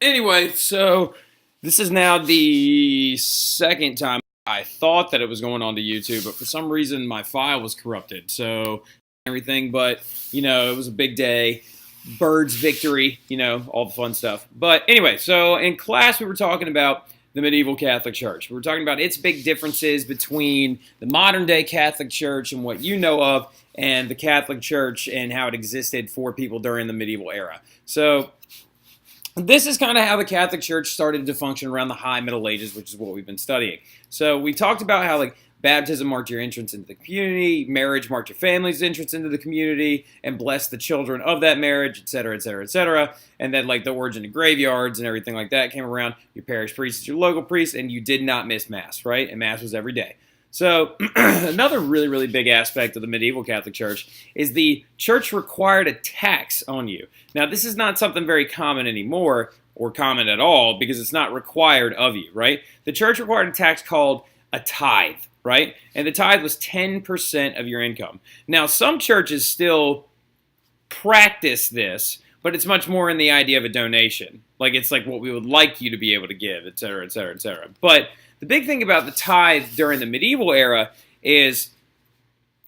Anyway, so this is now the second time I thought that it was going on to YouTube, but for some reason my file was corrupted. So everything, but it was a big day. Birds victory, all the fun stuff. But anyway, so in class we were talking about the medieval Catholic Church. We were talking about its big differences between the modern day Catholic Church and what you know of, and the Catholic Church and how it existed for people during the medieval era. So this is kind of how the Catholic Church started to function around the High Middle Ages, which is what we've been studying. So we talked about how baptism marked your entrance into the community, marriage marked your family's entrance into the community, and blessed the children of that marriage, etc., etc., etc. And then the origin of graveyards and everything like that came around. Your parish priest is your local priest, and you did not miss Mass, right? And Mass was every day. So another really, really big aspect of the medieval Catholic Church is the church required a tax on you. Now, this is not something very common anymore, or common at all, because it's not required of you, right? The church required a tax called a tithe, right? And the tithe was 10% of your income. Now, some churches still practice this, but it's much more in the idea of a donation. It's what we would like you to be able to give, et cetera, et cetera, et cetera. But the big thing about the tithe during the medieval era is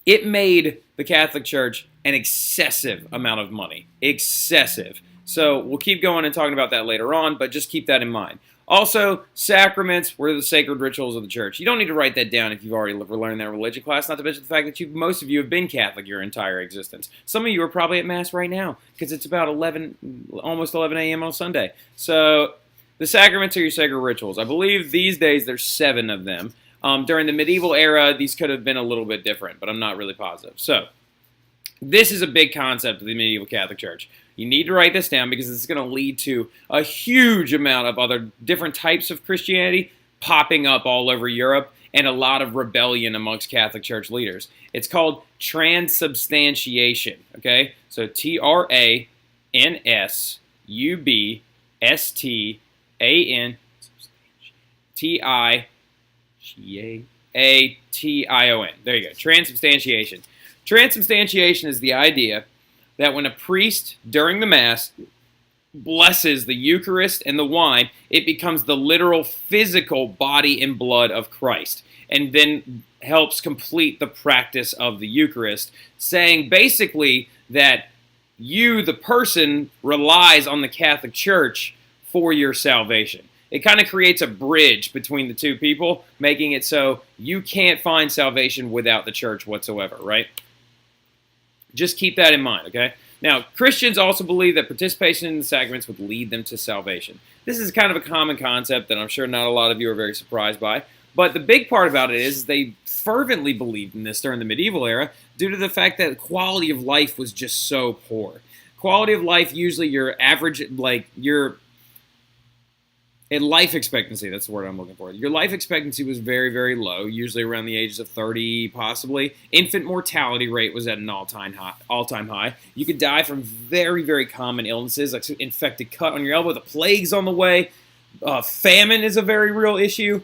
it made the Catholic Church an excessive amount of money. Excessive. So we'll keep going and talking about that later on, but just keep that in mind. Also, sacraments were the sacred rituals of the church. You don't need to write that down if you've already learned that in religion class, not to mention the fact that most of you have been Catholic your entire existence. Some of you are probably at Mass right now because it's about almost 11 a.m. on Sunday. So the sacraments are your sacred rituals. I believe these days there's 7 of them. During the medieval era, these could have been a little bit different, but I'm not really positive. So this is a big concept of the medieval Catholic Church. You need to write this down because it's going to lead to a huge amount of other different types of Christianity popping up all over Europe and a lot of rebellion amongst Catholic Church leaders. It's called transubstantiation, okay? So transubstantiation. There you go. Transubstantiation. Transubstantiation is the idea that when a priest during the Mass blesses the Eucharist and the wine, it becomes the literal physical body and blood of Christ, and then helps complete the practice of the Eucharist, saying basically that you, the person, relies on the Catholic Church for your salvation. It kind of creates a bridge between the two people, making it so you can't find salvation without the church whatsoever, right? Just keep that in mind, okay? Now, Christians also believe that participation in the sacraments would lead them to salvation. This is kind of a common concept that I'm sure not a lot of you are very surprised by. But the big part about it is they fervently believed in this during the medieval era due to the fact that quality of life was just so poor. Quality of life, usually your average, life expectancy, that's the word I'm looking for. Your life expectancy was very, very low, usually around the ages of 30, possibly. Infant mortality rate was at an all-time high. You could die from very, very common illnesses, like infected cut on your elbow, the plague's on the way. Famine is a very real issue.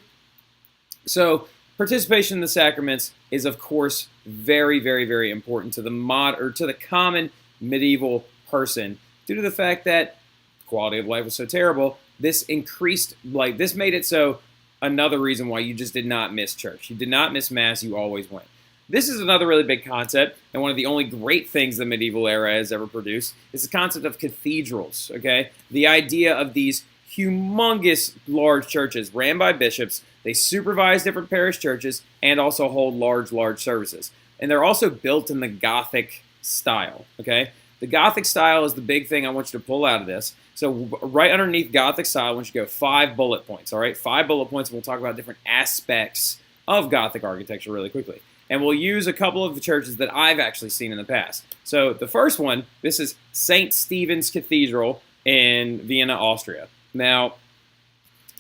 So participation in the sacraments is, of course, very, very, very important to the common medieval person due to the fact that quality of life was so terrible. This made it so another reason why you just did not miss church. You did not miss Mass, you always went. This is another really big concept, and one of the only great things the medieval era has ever produced is the concept of cathedrals, okay? The idea of these humongous large churches ran by bishops. They supervise different parish churches and also hold large services. And they're also built in the Gothic style, okay? The Gothic style is the big thing I want you to pull out of this. So right underneath Gothic style, I want you to go 5 bullet points, all right? 5 bullet points, and we'll talk about different aspects of Gothic architecture really quickly. And we'll use a couple of the churches that I've actually seen in the past. So the first one, this is St. Stephen's Cathedral in Vienna, Austria. Now,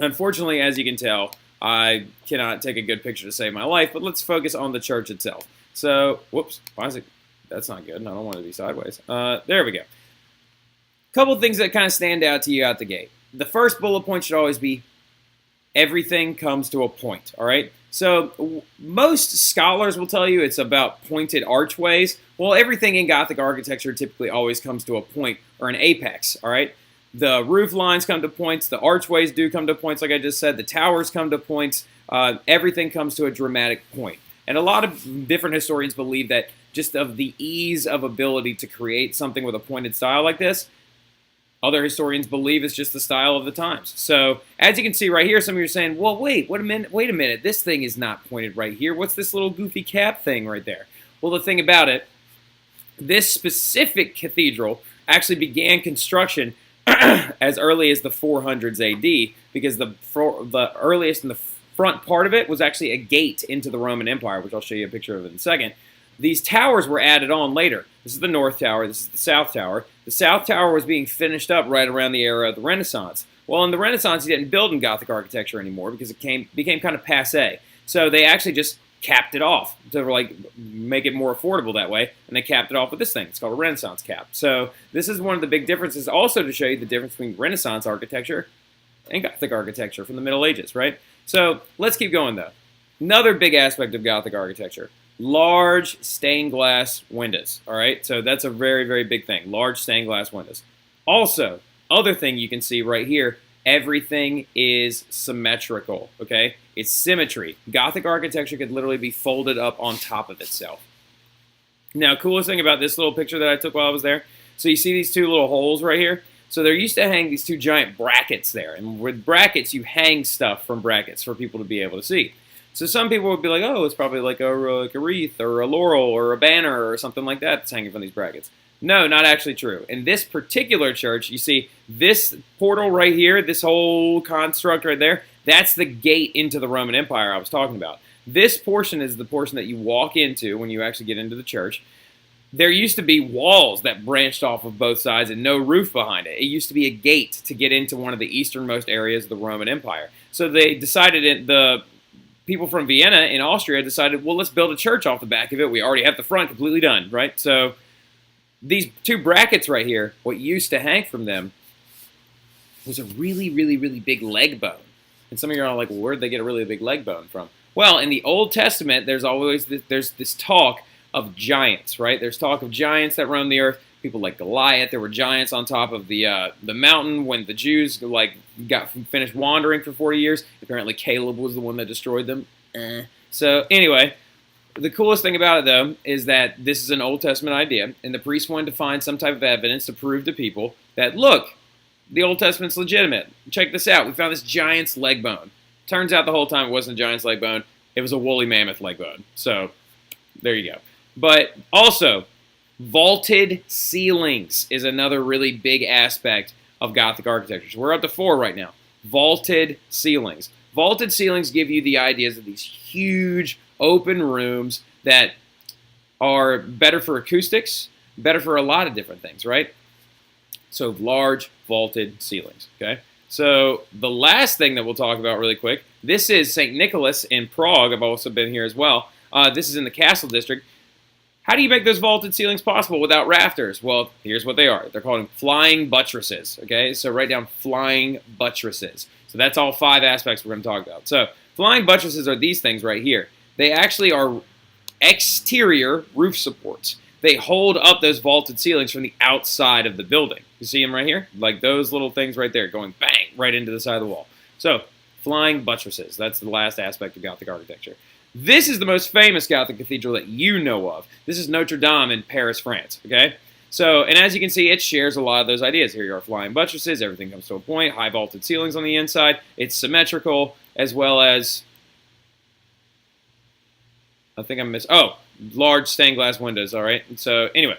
unfortunately, as you can tell, I cannot take a good picture to save my life, but let's focus on the church itself. So, whoops, why is it? That's not good. I don't want it to be sideways. There we go. Couple of things that kind of stand out to you out the gate. The first bullet point should always be everything comes to a point, all right? So most scholars will tell you it's about pointed archways. Well, everything in Gothic architecture typically always comes to a point or an apex, all right? The roof lines come to points. The archways do come to points, like I just said. The towers come to points. Everything comes to a dramatic point. And a lot of different historians believe that just of the ease of ability to create something with a pointed style like this, other historians believe it's just the style of the times. So as you can see right here, some of you are saying, well, wait a minute. This thing is not pointed right here. What's this little goofy cap thing right there? Well, the thing about it, this specific cathedral actually began construction as early as the 400s AD, because the earliest in the front part of it was actually a gate into the Roman Empire, which I'll show you a picture of in a second. These towers were added on later. This is the North Tower. This is the South Tower. The South Tower was being finished up right around the era of the Renaissance. Well, in the Renaissance, you didn't build in Gothic architecture anymore because it became kind of passé. So they actually just capped it off to like make it more affordable that way, and they capped it off with this thing. It's called a Renaissance cap. So this is one of the big differences, also to show you the difference between Renaissance architecture and Gothic architecture from the Middle Ages, right? So let's keep going, though. Another big aspect of Gothic architecture: large stained glass windows, all right? So that's a very, very big thing, large stained glass windows. Also, other thing you can see right here, everything is symmetrical, okay? It's symmetry. Gothic architecture could literally be folded up on top of itself. Now, coolest thing about this little picture that I took while I was there, so you see these two little holes right here? So there used to hang these two giant brackets there, and with brackets, you hang stuff from brackets for people to be able to see. So some people would be like, oh, it's probably like a wreath or a laurel or a banner or something like that that's hanging from these brackets. No, not actually true. In this particular church, you see this portal right here, this whole construct right there, that's the gate into the Roman Empire I was talking about. This portion is the portion that you walk into when you actually get into the church. There used to be walls that branched off of both sides and no roof behind it. It used to be a gate to get into one of the easternmost areas of the Roman Empire. So they decided, the people from Vienna in Austria decided, well, let's build a church off the back of it. We already have the front completely done, right? So these two brackets right here, what used to hang from them was a really, really, really big leg bone. And some of you are like, well, where'd they get a really big leg bone from? Well, in the Old Testament, there's this talk of giants, right? There's talk of giants that roam the earth. People like Goliath. There were giants on top of the mountain when the Jews got finished wandering for 40 years. Apparently, Caleb was the one that destroyed them. So anyway, the coolest thing about it, though, is that this is an Old Testament idea, and the priests wanted to find some type of evidence to prove to people that, look, the Old Testament's legitimate. Check this out. We found this giant's leg bone. Turns out the whole time it wasn't a giant's leg bone. It was a woolly mammoth leg bone. So there you go. But also, vaulted ceilings is another really big aspect of Gothic architecture. So we're up to 4 right now. Vaulted ceilings. Vaulted ceilings give you the ideas of these huge open rooms that are better for acoustics, better for a lot of different things, right? So large vaulted ceilings, okay? So the last thing that we'll talk about really quick, this is St. Nicholas in Prague. I've also been here as well. This is in the Castle District. How do you make those vaulted ceilings possible without rafters? Well, here's what they are. They're called flying buttresses, okay? So write down flying buttresses. So that's all 5 aspects we're going to talk about. So flying buttresses are these things right here. They actually are exterior roof supports. They hold up those vaulted ceilings from the outside of the building. You see them right here? Like those little things right there going bang right into the side of the wall. So flying buttresses. That's the last aspect of Gothic architecture. This is the most famous Gothic cathedral that you know of. This is Notre Dame in Paris, France, okay? So, and as you can see, it shares a lot of those ideas. Here are flying buttresses, everything comes to a point, high vaulted ceilings on the inside, it's symmetrical, as well as, I think I missed, large stained glass windows, all right? So, anyway,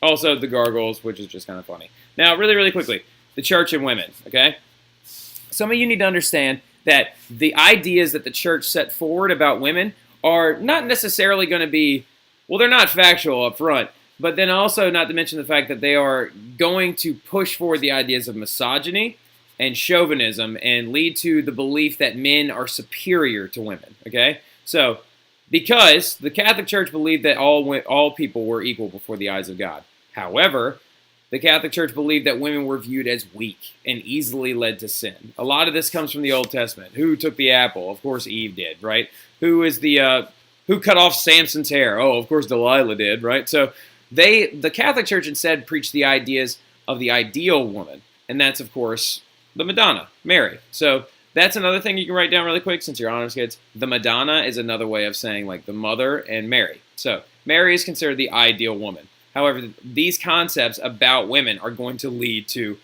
also the gargoyles, which is just kind of funny. Now, really, really quickly, the church and women, okay? Some of you need to understand that the ideas that the church set forward about women are not necessarily going to be, well, they're not factual up front, but then also not to mention the fact that they are going to push forward the ideas of misogyny and chauvinism and lead to the belief that men are superior to women, okay? So, because the Catholic Church believed that all people were equal before the eyes of God. However, the Catholic Church believed that women were viewed as weak and easily led to sin. A lot of this comes from the Old Testament. Who took the apple? Of course, Eve did, right? Who cut off Samson's hair? Oh, of course, Delilah did, right? So the Catholic Church instead preached the ideas of the ideal woman. and that's, of course, the Madonna, Mary. So that's another thing you can write down really quick since you're honors kids. The Madonna is another way of saying like the mother and Mary. So Mary is considered the ideal woman. However, these concepts about women are going to lead to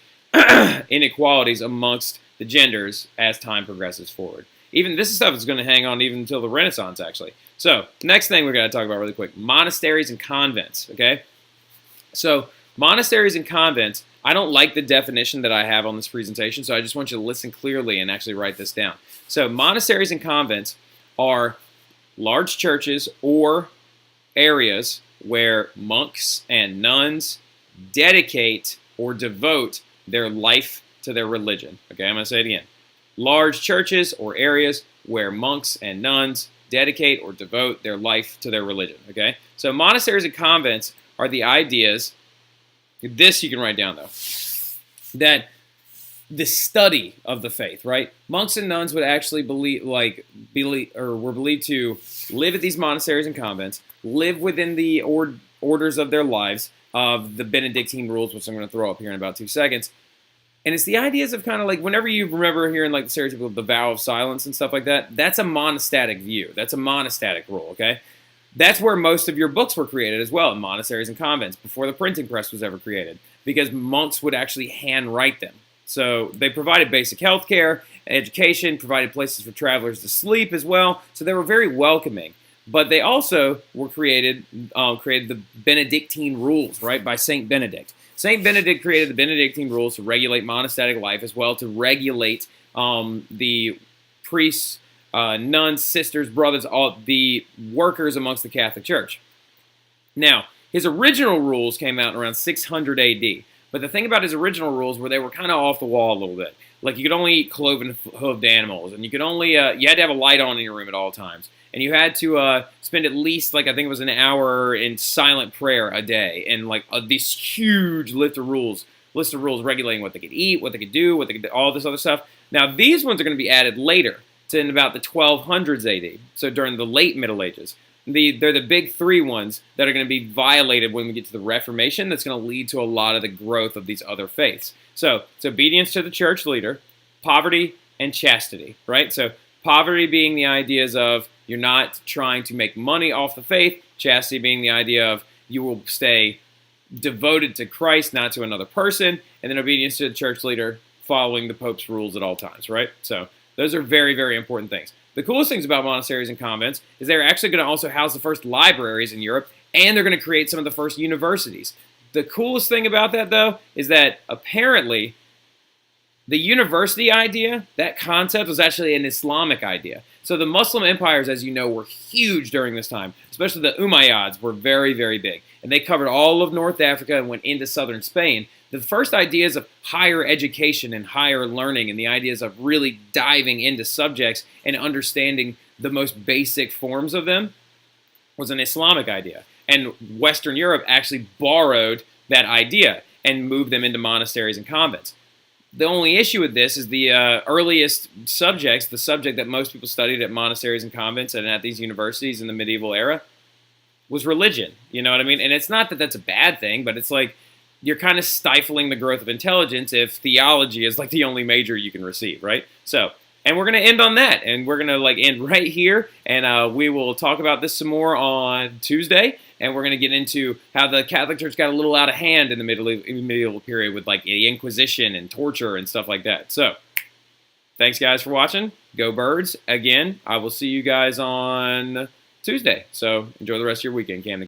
inequalities amongst the genders as time progresses forward. Even this stuff is going to hang on even until the Renaissance, actually. So next thing we're going to talk about really quick, monasteries and convents, okay? So monasteries and convents, I don't like the definition that I have on this presentation, so I just want you to listen clearly and actually write this down. So monasteries and convents are large churches or areas where monks and nuns dedicate or devote their life to their religion. Okay, I'm going to say it again. Large churches or areas where monks and nuns dedicate or devote their life to their religion. Okay, so monasteries and convents are the ideas, this you can write down though, that the study of the faith, right? Monks and nuns would actually were believed to live at these monasteries and convents, live within the orders of their lives of the Benedictine rules, which I'm going to throw up here in about 2 seconds. And it's the ideas of kind of like, whenever you remember hearing like the stereotypical the vow of silence and stuff like that, that's a monastic view. That's a monastic rule, okay? That's where most of your books were created as well, in monasteries and convents, before the printing press was ever created, because monks would actually handwrite them. So they provided basic health care, education, provided places for travelers to sleep as well. So they were very welcoming. But they also were created the Benedictine rules, right, by Saint Benedict. Saint Benedict created the Benedictine rules to regulate monastic life as well, to regulate the priests, nuns, sisters, brothers, all the workers amongst the Catholic Church. Now, his original rules came out around 600 AD. But the thing about his original rules were they were kind of off the wall a little bit. Like you could only eat cloven hoofed animals, and you could only you had to have a light on in your room at all times, and you had to spend at least like I think it was an hour in silent prayer a day, and like this huge list of rules regulating what they could eat, what they could do, what they could do, all this other stuff. Now these ones are going to be added later, to in about the 1200s AD, so during the late Middle Ages. They're the big three ones that are going to be violated when we get to the Reformation. That's going to lead to a lot of the growth of these other faiths. So it's obedience to the church leader, poverty, and chastity, right? So poverty being the ideas of you're not trying to make money off the faith, chastity being the idea of you will stay devoted to Christ, not to another person, and then obedience to the church leader, following the Pope's rules at all times, right? So those are very, very important things. The coolest things about monasteries and convents is they're actually going to also house the first libraries in Europe, and they're going to create some of the first universities. The coolest thing about that, though, is that apparently the university idea, that concept, was actually an Islamic idea. So the Muslim empires, as you know, were huge during this time, especially the Umayyads were very, very big. And they covered all of North Africa and went into southern Spain. The first ideas of higher education and higher learning and the ideas of really diving into subjects and understanding the most basic forms of them was an Islamic idea. And Western Europe actually borrowed that idea and moved them into monasteries and convents. The only issue with this is the earliest subjects, the subject that most people studied at monasteries and convents and at these universities in the medieval era, was religion. You know what I mean? And it's not that that's a bad thing, but it's like you're kind of stifling the growth of intelligence if theology is like the only major you can receive, right? So, and we're going to end on that, and we're going to like end right here, and we will talk about this some more on Tuesday, and we're going to get into how the Catholic Church got a little out of hand in the medieval period with like the Inquisition and torture and stuff like that. So, thanks guys for watching. Go Birds. Again, I will see you guys on Tuesday. So, enjoy the rest of your weekend, Camden.